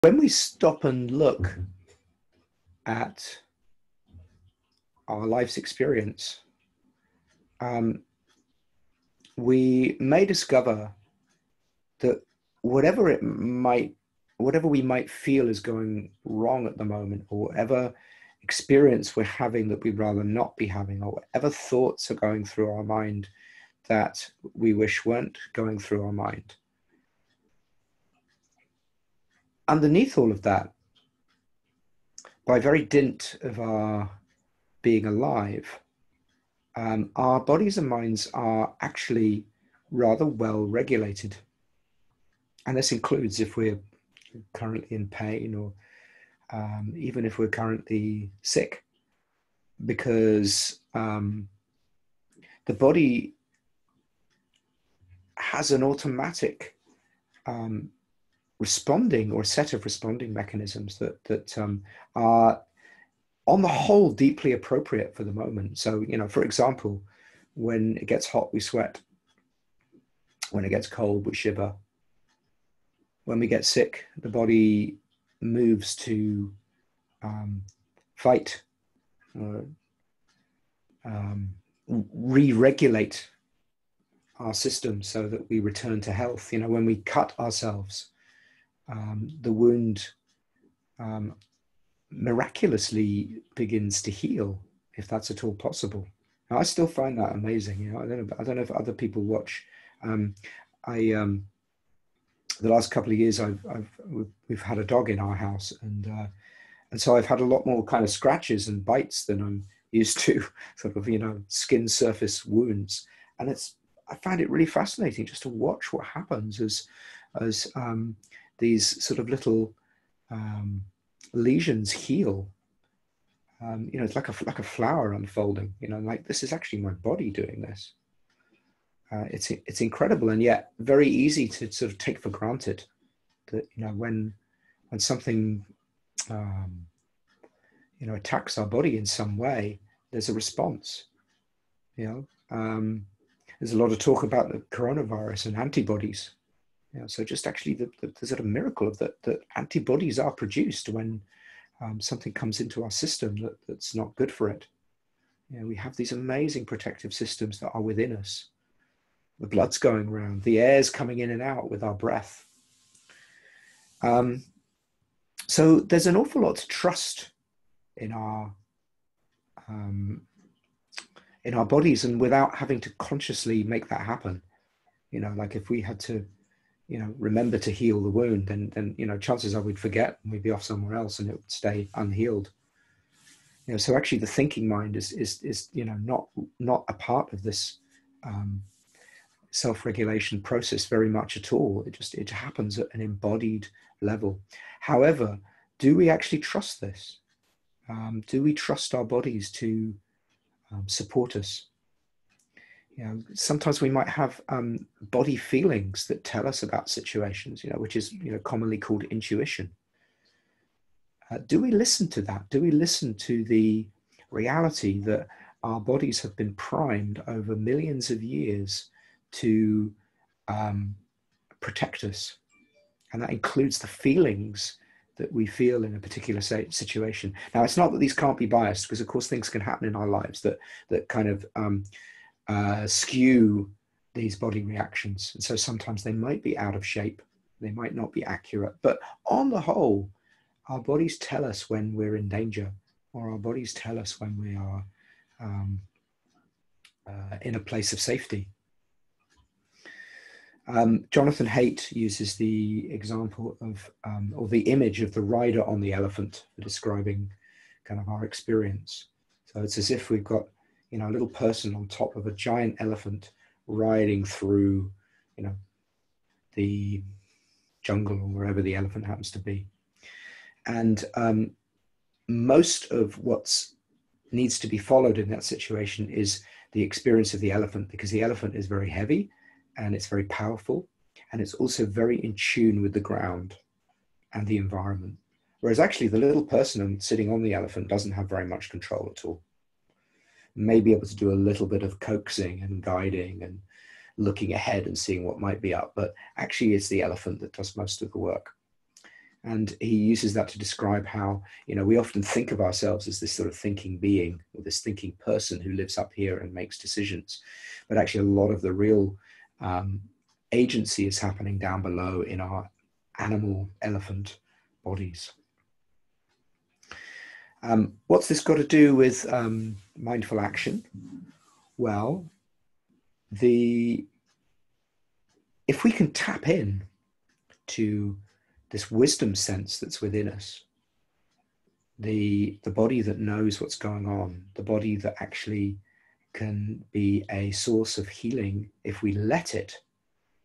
When we stop and look at our life's experience, we may discover that whatever we might feel is going wrong at the moment, or whatever experience we're having that we'd rather not be having, or whatever thoughts are going through our mind that we wish weren't going through our mind, underneath all of that, by very dint of our being alive, our bodies and minds are actually rather well regulated. And this includes if we're currently in pain, or even if we're currently sick, because the body has an automatic responding, or a set of responding mechanisms that are on the whole deeply appropriate for the moment. So, for example, when it gets hot, we sweat. When it gets cold, we shiver. When we get sick, the body moves to fight, re-regulate our system so that we return to health. When we cut ourselves, the wound miraculously begins to heal, if that's at all possible. Now, I still find that amazing. I don't know if other people watch. The last couple of years, we've had a dog in our house, and so I've had a lot more kind of scratches and bites than I'm used to, sort of skin surface wounds, and I find it really fascinating just to watch what happens as these sort of little lesions heal. It's like a flower unfolding. Like, this is actually my body doing this. It's incredible, and yet very easy to sort of take for granted that when something attacks our body in some way, there's a response. There's a lot of talk about the coronavirus and antibodies. So just actually the sort of miracle of that antibodies are produced when something comes into our system that's not good for it. We have these amazing protective systems that are within us. The blood's going around, the air's coming in and out with our breath. So there's an awful lot to trust in our bodies, and without having to consciously make that happen. Like if we had to remember to heal the wound, then chances are we'd forget and we'd be off somewhere else and it would stay unhealed. So actually the thinking mind is not a part of this self-regulation process very much at all. It happens at an embodied level. However, do we actually trust this? Do we trust our bodies to support us? Sometimes we might have body feelings that tell us about situations, which is commonly called intuition. Do we listen to that? Do we listen to the reality that our bodies have been primed over millions of years to protect us? And that includes the feelings that we feel in a particular situation. Now, it's not that these can't be biased, because of course things can happen in our lives that kind of skew these body reactions. And so sometimes they might be out of shape, they might not be accurate, but on the whole, our bodies tell us when we're in danger, or our bodies tell us when we are in a place of safety. Jonathan Haidt uses the example of, or the image of the rider on the elephant for describing kind of our experience. So it's as if we've got, a little person on top of a giant elephant riding through, the jungle or wherever the elephant happens to be. And most of what needs to be followed in that situation is the experience of the elephant, because the elephant is very heavy and it's very powerful, and it's also very in tune with the ground and the environment. Whereas actually the little person sitting on the elephant doesn't have very much control at all. May be able to do a little bit of coaxing and guiding and looking ahead and seeing what might be up, but actually it's the elephant that does most of the work. And he uses that to describe how, we often think of ourselves as this sort of thinking being or this thinking person who lives up here and makes decisions. But actually, a lot of the real agency is happening down below in our animal, elephant bodies. What's this got to do with mindful action? Well, if we can tap in to this wisdom sense that's within us, the body that knows what's going on, the body that actually can be a source of healing if we let it.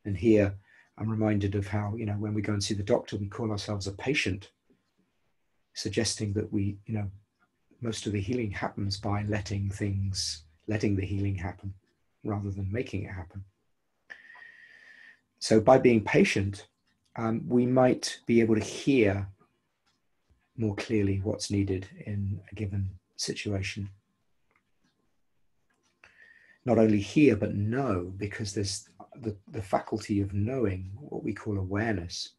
And here I'm reminded of how, when we go and see the doctor, we call ourselves a patient, suggesting that we, most of the healing happens by letting the healing happen rather than making it happen. So by being patient, we might be able to hear more clearly what's needed in a given situation. Not only hear, but know, because there's the faculty of knowing, what we call awareness,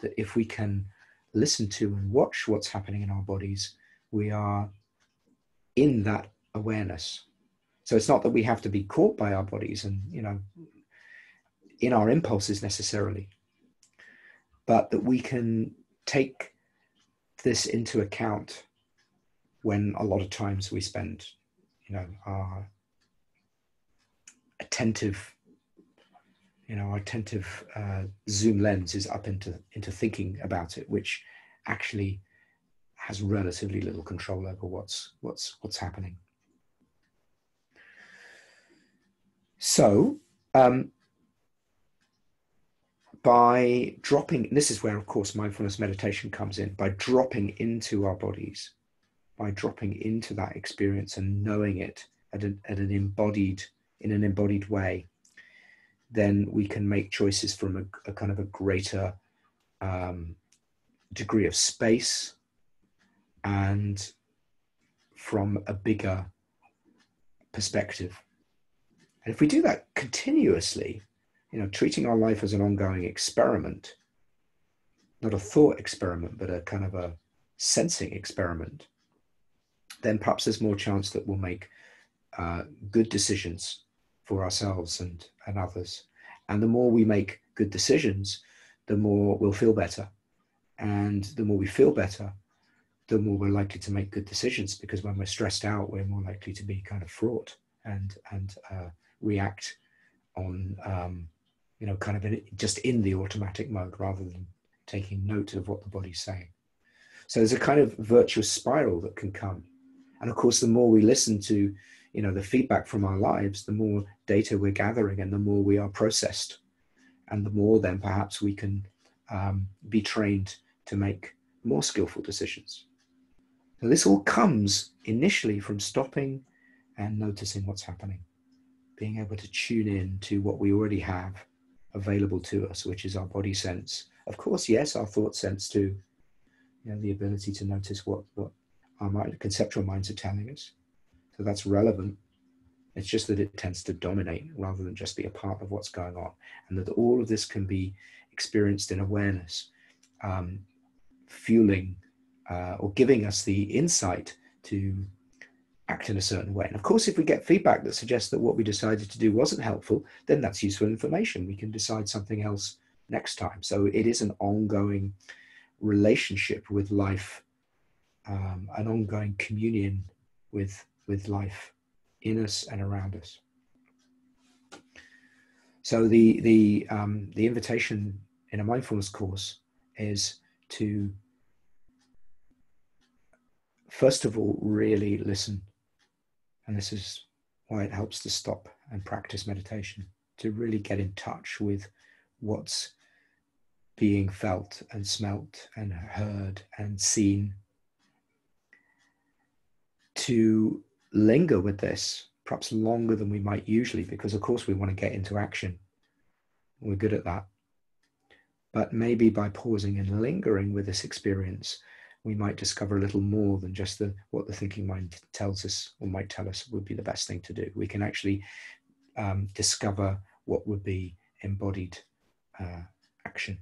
that if we can listen to and watch what's happening in our bodies, we are in that awareness. So it's not that we have to be caught by our bodies and, in our impulses necessarily, but that we can take this into account when a lot of times we spend, our attentive zoom lens is up into thinking about it, which actually has relatively little control over what's happening. So by dropping, this is where, of course, mindfulness meditation comes in, by dropping into our bodies, by dropping into that experience and knowing it in an embodied way, then we can make choices from a kind of a greater degree of space and from a bigger perspective. And if we do that continuously, treating our life as an ongoing experiment, not a thought experiment, but a kind of a sensing experiment, then perhaps there's more chance that we'll make good decisions for ourselves and others. And the more we make good decisions, the more we'll feel better. And the more we feel better, the more we're likely to make good decisions, because when we're stressed out, we're more likely to be kind of fraught and react on, kind of just in the automatic mode rather than taking note of what the body's saying. So there's a kind of virtuous spiral that can come. And of course, the more we listen to, the feedback from our lives, the more data we're gathering and the more we are processed. And the more then perhaps we can be trained to make more skillful decisions. So this all comes initially from stopping and noticing what's happening, being able to tune in to what we already have available to us, which is our body sense. Of course, yes, our thought sense too, the ability to notice what our conceptual minds are telling us. So that's relevant. It's just that it tends to dominate rather than just be a part of what's going on, and that all of this can be experienced in awareness, fueling or giving us the insight to act in a certain way. And of course, if we get feedback that suggests that what we decided to do wasn't helpful, then that's useful information. We can decide something else next time. So it is an ongoing relationship with life, an ongoing communion with life in us and around us. So the invitation in a mindfulness course is to, first of all, really listen. And this is why it helps to stop and practice meditation, to really get in touch with what's being felt and smelt and heard and seen. To linger with this, perhaps longer than we might usually, because of course we want to get into action. We're good at that. But maybe by pausing and lingering with this experience, we might discover a little more than just what the thinking mind tells us or might tell us would be the best thing to do. We can actually discover what would be embodied action.